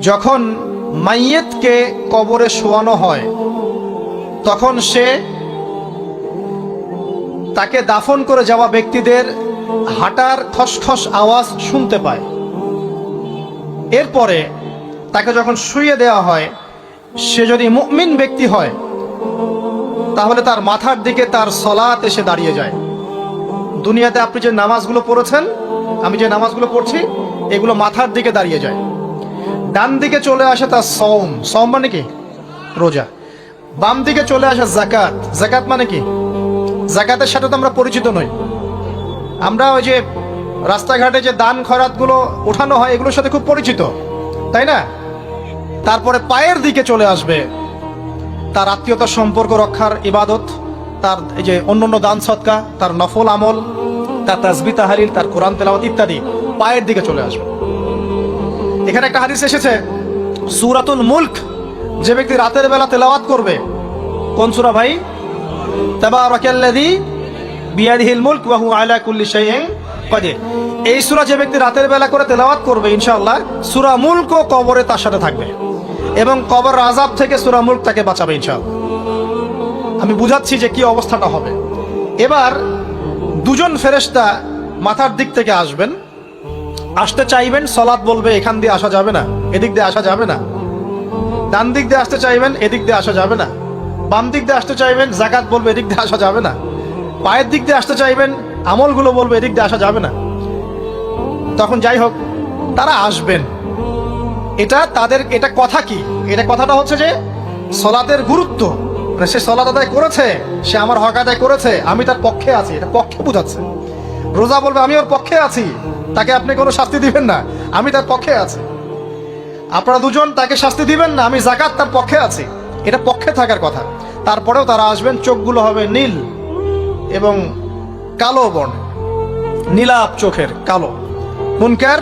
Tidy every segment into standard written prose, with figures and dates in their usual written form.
যখন মাইয়েতকে কবরে শোয়ানো হয় তখন সে তাকে দাফন করে যাওয়া ব্যক্তিদের হাঁটার খসখস আওয়াজ শুনতে পায়। এরপরে তাকে যখন শুইয়ে দেওয়া হয়, সে যদি মুমিন ব্যক্তি হয় তাহলে তার মাথার দিকে তার সলাত এসে দাঁড়িয়ে যায়। দুনিয়াতে আপনি যে নামাজগুলো পড়েছেন, আমি যে নামাজগুলো পড়ছি, এগুলো মাথার দিকে দাঁড়িয়ে যায়। ডান দিকে চলে আসে তার সওম, সওম মানে কি? রোজা। বাম দিকে চলে আসে যাকাত, যাকাত মানে কি? যাকাতের সাথে তো আমরা পরিচিত নই। আমরা ওই যে রাস্তাঘাটে যে দান খয়রাতগুলো ওঠানো হয়, এগুলোর সাথে খুব পরিচিত, তাই না? তারপরে পায়ের দিকে চলে আসবে তার আত্মীয়তার সম্পর্ক রক্ষার ইবাদত, তার এই যে অন্যান্য দান সদকা, তার নফল আমল, তার তাসবিহ তাহলিল, তার কোরআন তেলাওয়াত ইত্যাদি পায়ের দিকে চলে আসবে। এখানে একটা হাদিস এসেছে, সূরাতুল মুলক যে ব্যক্তি রাতের বেলা তেলাওয়াত করবে, কোন সূরা ভাই? তাবারাকাল্লাযী বিয়াদিহিল মুলক ওয়া হুয়া আলা কুল্লি শাইইন কাদির। এই সূরা যে ব্যক্তি রাতের বেলা করে তেলাওয়াত করবে, ইনশাআল্লাহ সূরা মুলকও কবরে তার সাথে থাকবে এবং কবর আযাব থেকে সূরা মুলক তাকে বাঁচাবে ইনশাআল্লাহ। আমি বুঝাচ্ছি যে কি অবস্থাটা হবে। এবার দুজন ফেরেশতা মাথার দিক থেকে আসবেন, আসতে চাইবেন, সালাত বলবে এখান দিয়ে আসা যাবে না, এদিক দিয়ে আসা যাবে না। ডান দিক দিয়ে আসতে চাইবেন, এদিক দিয়ে আসা যাবে না। বাম দিক দিয়ে আসতে চাইবেন, যাকাত বলবে এদিক দিয়ে আসা যাবে না। পায়ের দিক দিয়ে আসতে চাইবেন, আমলগুলো বলবে এদিক দিয়ে আসা যাবে না। তখন যাই হোক, তারা আসবেন। এটা কথা কি? এটা কথাটা হচ্ছে যে সলাতের গুরুত্ব, মানে সে সলাত আদায় করেছে, সে আমার হক আদায় করেছে, আমি তার পক্ষে আছি, এটা পক্ষে বোঝাচ্ছে। রোজা বলবে আমি ওর পক্ষে আছি, তাকে আপনি কোনো শাস্তি দিবেন না, আমি তার পক্ষে আছি। আপনারা দুজন তাকে শাস্তি দিবেন না, আমি যাকাত তার পক্ষে আছি, এটা পক্ষে থাকার কথা। তারপরেও তারা আসবেন, চোখগুলো হবে নীল এবং কালো বর্ণ, নীলাপ চোখের, কালো। মুনকার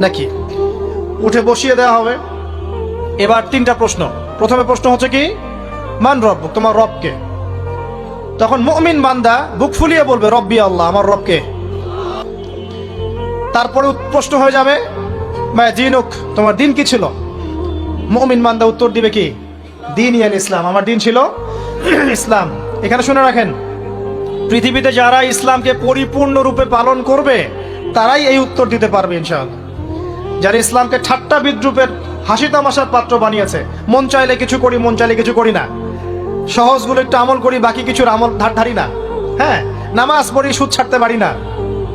নাকি? উঠে বসিয়ে দেওয়া হবে। এবার তিনটা প্রশ্ন। প্রথমে প্রশ্ন হচ্ছে কি, মান রব্বুক, তোমার রবকে? তখন মুমিন বান্দা বুক ফুলিয়ে বলবে রব্বি আল্লাহ, আমার রবকে। তারপরে প্রশ্ন হয়ে যাবে মা দিনুক, তোমার দিন কি ছিল? মুমিন বান্দা উত্তর দিবে কি, দিন ইয়াল ইসলাম, আমার দিন ছিল ইসলাম। এখানে শুনে রাখেন, পৃথিবীতে যারা ইসলামকে পরিপূর্ণ রূপে পালন করবে তারাই এই উত্তর দিতে পারবে ইনশাআল্লাহ। যারা ইসলামকে ঠাট্টা বিদ্রুপের হাসি তামাশার পাত্র বানিয়েছে, মন চাইলে কিছু করি, মন চাইলে কিছু করি না, সহজগুলো একটু আমল করি, বাকি কিছুর আমল ধারি না, হ্যাঁ, নামাজ পড়ি, সুদ ছাড়তে পারি না,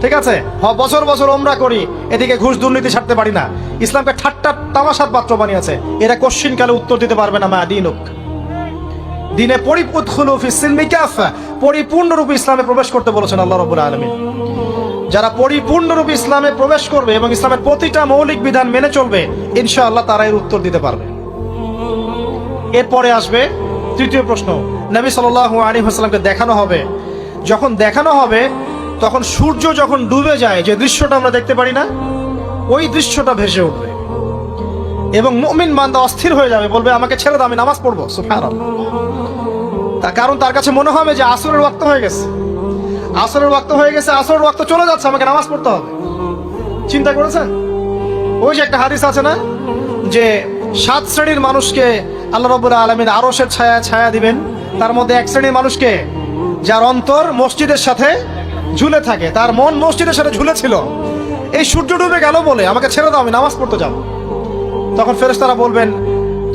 ঠিক আছে, বছর বছর ওমরা করি, এদিকে ঘুষ দুর্নীতি ছাড়তে পারি না, ইসলামকে ঠাট্টা তামাশার পাত্র বানিয়েছে, এরা কোশ্চিনকালে উত্তর দিতে পারবে না মা দিনুক, দিনে পরিপূর্ণরূপে ইসলামে প্রবেশ করতে বলেছেন আল্লাহ রাব্বুল আলামিন। যারা পরিপূর্ণরূপে ইসলামে প্রবেশ করবে এবং ইসলামের প্রতিটা মৌলিক বিধান মেনে চলবে, ইনশাআল্লাহ তারা এর উত্তর দিতে পারবে। এরপরে আসবে তৃতীয় প্রশ্ন। নবী সাল্লাল্লাহু আলাইহি ওয়াসাল্লামকে দেখানো হবে। যখন দেখানো হবে তখন সূর্য যখন ডুবে যায়, যে দৃশ্যটা আমরা দেখতে পারি না, ওই দৃশ্যটা ভেসে উঠবে এবং মুমিন বান্দা অস্থির হয়ে যাবে, বলবে আমাকে ছেড়ে দাও, আমি নামাজ পড়বো। সুবহানাল্লাহ। তার কারণ তার কাছে মনে হবে যে আসরের ওয়াক্ত হয়ে গেছে, আসরের ওয়াক্ত হয়ে গেছে, আসরের ওয়াক্ত চলে যাচ্ছে, আমাকে নামাজ পড়তে হবে। চিন্তা করেছেন? ওই যে একটা হাদিস আছে না, যে 7 শ্রেণীর মানুষকে আল্লাহ রাব্বুল আলামিন আরশের ছায়া দিবেন। তার মধ্যে এক শ্রেণীর মানুষকে, যার অন্তর মসজিদের সাথে ঝুলে থাকে, তার মন মসজিদের সাথে ঝুলে ছিল, এই সূর্য ডুবে গেল বলে আমাকে ছেড়ে দাও, আমি নামাজ পড়তে যাব। তখন ফেরেশতারা বলবেন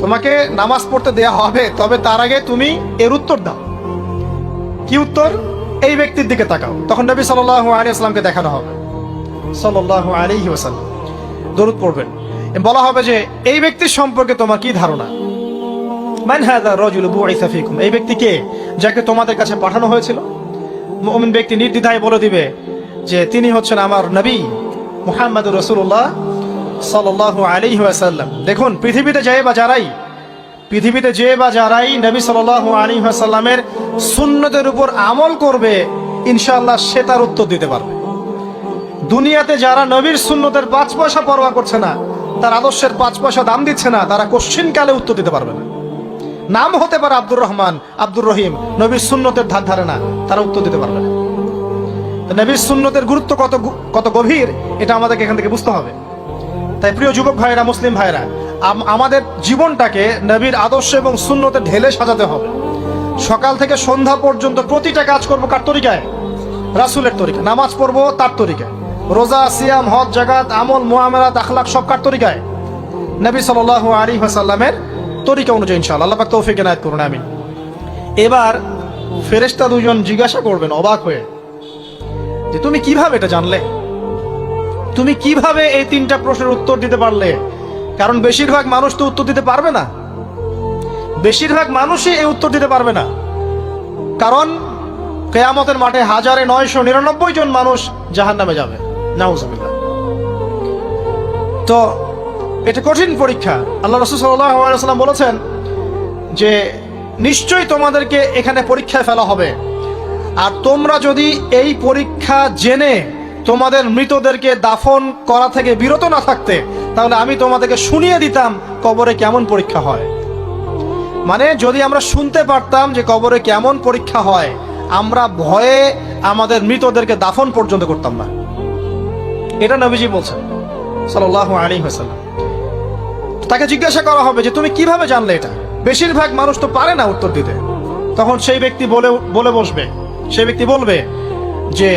তোমাকে নামাজ পড়তে দেয়া হবে, তবে তার আগে তুমি এর উত্তর দাও। কি উত্তর? এই ব্যক্তির দিকে তাকাও। তখন নবী সাল্লাল্লাহু আলাইহি ওয়াসাল্লামকে দেখানো হবে, সাল্লাল্লাহু আলাইহি ওয়াসাল্লাম দরুদ পড়বেন। বলা হবে যে এই ব্যক্তির সম্পর্কে তোমার কি ধারণা? মান হাযা রাজুলু বুইসা ফীকুম, এই ব্যক্তি কে, যাকে তোমাদের কাছে পাঠানো হয়েছিল? মুমিন ব্যক্তি নির্দ্বিধায় বলে দিবে যে তিনি হচ্ছেন আমার নবী মুহাম্মদুর রাসূলুল্লাহ সাল্লাল্লাহু আলাইহি ওয়াসাল্লাম। দেখুন, পৃথিবীতে যে বা যারাই নবী সাল্লাল্লাহু আলাইহি ওয়াসাল্লামের সুন্নতের উপর আমল করবে, ইনশাআল্লাহ সে তার উত্তর দিতে পারবে। দুনিয়াতে যারা নবীর সুন্নতের 5 পয়সা পরোয়া করছে না, তার আদর্শের 5 পয়সা দাম দিচ্ছে না, তারা কোশ্চিনকালে উত্তর দিতে পারবে না। নাম হতে পারে আব্দুর রহমান, আব্দুর রহিম, নবীর সুন্নতের ধার ধারে না, তারা উত্তর দিতে পারবে না। নবীর সুন্নতের গুরুত্ব কত গভীর, এটা আমাদেরকে এখান থেকে বুঝতে হবে। তাই প্রিয় যুবক ভাইরা, মুসলিম ভাইরা, আমাদের জীবনটাকে নবীর আদর্শ এবং সুন্নতে ঢেলে সাজাতে হবে। সকাল থেকে সন্ধ্যা পর্যন্ত প্রতিটা কাজ করবো কার তরিকায়? রাসূলের তরিকা। নামাজ পড়বো তার তরিকায়, রোজা, সিয়াম, হজ, জাকাত, আমল, মুআমালাত, আখলাক সব কার তরিকায়? নবী সাল্লাল্লাহু আলাইহি ওয়াসাল্লামের তরিকা অনুযায়ী ইনশাআল্লাহ। আল্লাহ পাক তৌফিক এনায়েত করুন, আমিন। এবার ফেরেশতা দুজন জিজ্ঞাসা করবেন অবাক হয়ে যে তুমি কিভাবে এটা জানলে? তুমি কিভাবে এই তিনটা প্রশ্নের উত্তর দিতে পারলে? কারণ বেশিরভাগ মানুষ তো উত্তর দিতে পারবে না, বেশিরভাগ মানুষই এই উত্তর দিতে পারবে না। কারণ কিয়ামতের মাঠে 1999 জন মানুষ জাহান্নামে যাবে, নাউজুবিল্লাহ। তো এটা কঠিন পরীক্ষা। আল্লাহ রাসূল সাল্লাল্লাহু আলাইহি ওয়াসাল্লাম বলেছেন যে নিশ্চয়ই তোমাদেরকে এখানে পরীক্ষায় ফেলা হবে, আর তোমরা যদি এই পরীক্ষা জেনে তোমাদের মৃতদেরকে দাফন করা থেকে বিরত না থাকতে, তাহলে আমি তোমাদেরকে শুনিয়ে দিতাম কবরে কেমন পরীক্ষা হয়। মানে যদি আমরা শুনতে পারতাম যে কবরে কেমন পরীক্ষা হয়, আমরা ভয়ে আমাদের মৃতদেরকে দাফন পর্যন্ত করতাম না। এটা নবীজি বলছেন সাল্লাল্লাহু আলাইহি ওয়াসাল্লাম। তাকে জিজ্ঞাসা করা হবে যে তুমি কিভাবে জানলে এটা? বেশিরভাগ মানুষ তো পারে না উত্তর দিতে। তখন সেই ব্যক্তি বলে বসবে, সেই ব্যক্তি বলবে যে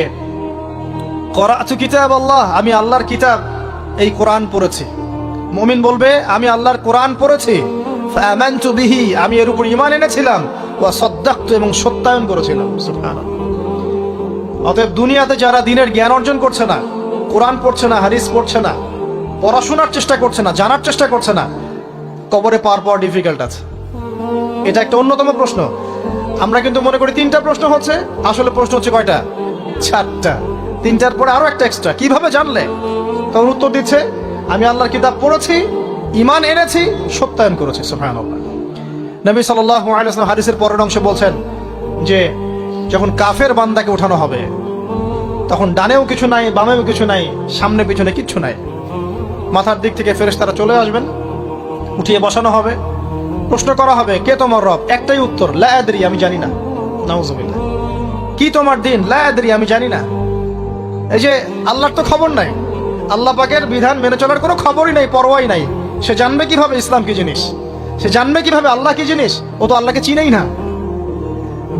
করাতু কিতাব আল্লাহ, আমি আল্লাহর কিতাব এই কোরআন পড়েছি। মুমিন বলবে আমি আল্লাহর কোরআন পড়েছি, ফাআমানতু বিহি, আমি এর উপর ঈমান এনেছিলাম, ওয়া সাদ্দাকতু, এবং সত্যায়ন করেছিলাম। সুবহানাল্লাহ। অতএব দুনিয়াতে যারা দ্বীনের জ্ঞান অর্জন করছে না, কোরআন পড়ছে না, হাদিস পড়ছে না, পড়াশোনার চেষ্টা করছে না, জানার চেষ্টা করছে না, কবরে পাওয়ার ডিফিকাল্ট আছে। এটা একটা অন্যতম প্রশ্ন। আমরা কিন্তু মনে করি তিনটা প্রশ্ন হচ্ছে, আসলে প্রশ্ন হচ্ছে কয়টা? চারটা। তিনটার পরে আরো একটা এক্সট্রা। কিভাবে জানলে? তখন উত্তর দিচ্ছে আমি আল্লাহর কিতাব পড়েছি, ঈমান এনেছি, সত্যায়ন করেছি। সুবহানাল্লাহ। নবী সাল্লাল্লাহু আলাইহি ওয়াসাল্লাম হাদিসের পরের অংশে বলছেন যে যখন কাফের বান্দাকে উঠানো হবে, তখন ডানেও কিছু নাই, বামেও কিছু নাই, সামনে পিছনে কিচ্ছু নাই। মাথার দিক থেকে ফেরেশতারা চলে আসবেন, উঠিয়ে বসানো হবে, প্রশ্ন করা হবে কে তোমার রব? একটাই উত্তর, লা আদরি, আমি জানি না। নাউজুবিল্লাহ। কি তোমার দিন? লা আদরি, আমি জানি না। এই যে আল্লাহর তো খবর নাই, আল্লাহ পাকের বিধান মেনে চলার কোনো খবরই নাই, পরোয়াই নাই। সে জানবে কিভাবে ইসলাম কি জিনিস? সে জানবে কিভাবে আল্লাহ কি জিনিস? ও তো আল্লাহকে চিনেই না।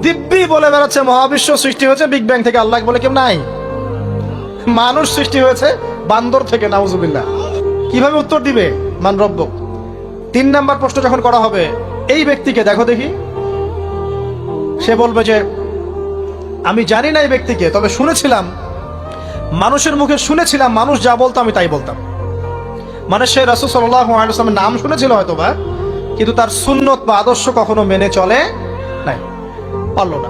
দিব্যি বলে বেড়াচ্ছে মহাবিশ্ব সৃষ্টি হয়েছে বিগ ব্যাং থেকে, আল্লাহ বলে কেউ নাই। মানুষ সৃষ্টি হয়েছে বান্দর থেকে, নাউজুবিল্লাহ। কিভাবে উত্তর দিবে? মান রব্বুক। 3 নাম্বার প্রশ্ন যখন করা হবে, এই ব্যক্তিকে দেখো দেখি, সে বলবে যে আমি জানি না এই ব্যক্তিকে, তবে শুনেছিলাম, মানুষের মুখে শুনেছিলাম, মানুষ যা বলতো আমি তাই বলতাম। মানে সে রাসূল সাল্লাল্লাহু আলাইহি ওয়াসাল্লামের নাম শুনেছিল হয়তোবা, কিন্তু তার সুন্নত বা আদর্শ কখনো মেনে চলে নাই, পারলো না।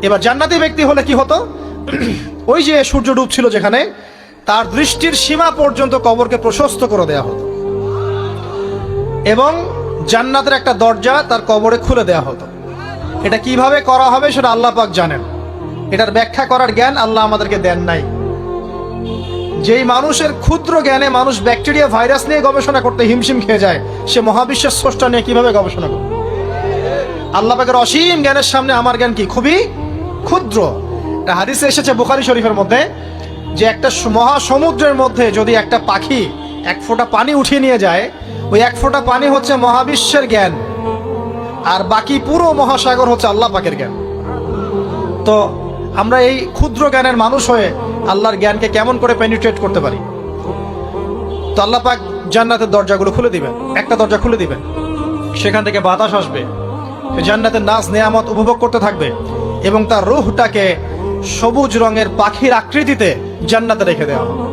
এবার জান্নাতি ব্যক্তি হলে কি হতো? ওই যে সূর্য ডুবছিল যেখানে, তার দৃষ্টির সীমা পর্যন্ত কবরকে প্রশস্ত করে দেয়া হতো, এবং জান্নাতের একটা দরজা তার কবরে খুলে দেয়া হতো। এটা কিভাবে করা হবে সেটা আল্লাহ পাক জানেন। এটার ব্যাখ্যা করার জ্ঞান আল্লাহ আমাদেরকে দেন নাই। যেই মানুষের ক্ষুদ্র জ্ঞানে মানুষ ব্যাকটেরিয়া, ভাইরাস নিয়ে গবেষণা করতে হিমশিম খেয়ে যায়, সে মহাবিশ্বের স্রষ্টা নিয়ে কিভাবে গবেষণা করবে? আল্লাহ পাকের অসীম জ্ঞানের সামনে আমার জ্ঞান কি? খুবই ক্ষুদ্র। একটা হাদিসে এসেছে বুখারী শরীফের মধ্যে, যে একটা মহাসমুদ্রের মধ্যে যদি একটা পাখি 1 ফোঁটা পানি উঠিয়ে নিয়ে যায়, ওই 1 ফোঁটা পানি হচ্ছে মহাবিশ্বের জ্ঞান, আর বাকি পুরো মহাসাগর হচ্ছে আল্লাহ পাকের জ্ঞান। তো আমরা এই ক্ষুদ্র জ্ঞানের মানুষ হয়ে আল্লাহর জ্ঞানকে কেমন করে পেনিট্রেট করতে পারি? তো আল্লাহ পাক জান্নাতের দরজাগুলো খুলে দিবেন, একটা দরজা খুলে দিবেন, সেখান থেকে বাতাস আসবে, জান্নাতের নাজ নেয়ামত উপভোগ করতে থাকবে, এবং তার রূহটাকে সবুজ রঙের পাখির আকৃতিতে জান্নাতে রেখে দেওয়া হবে।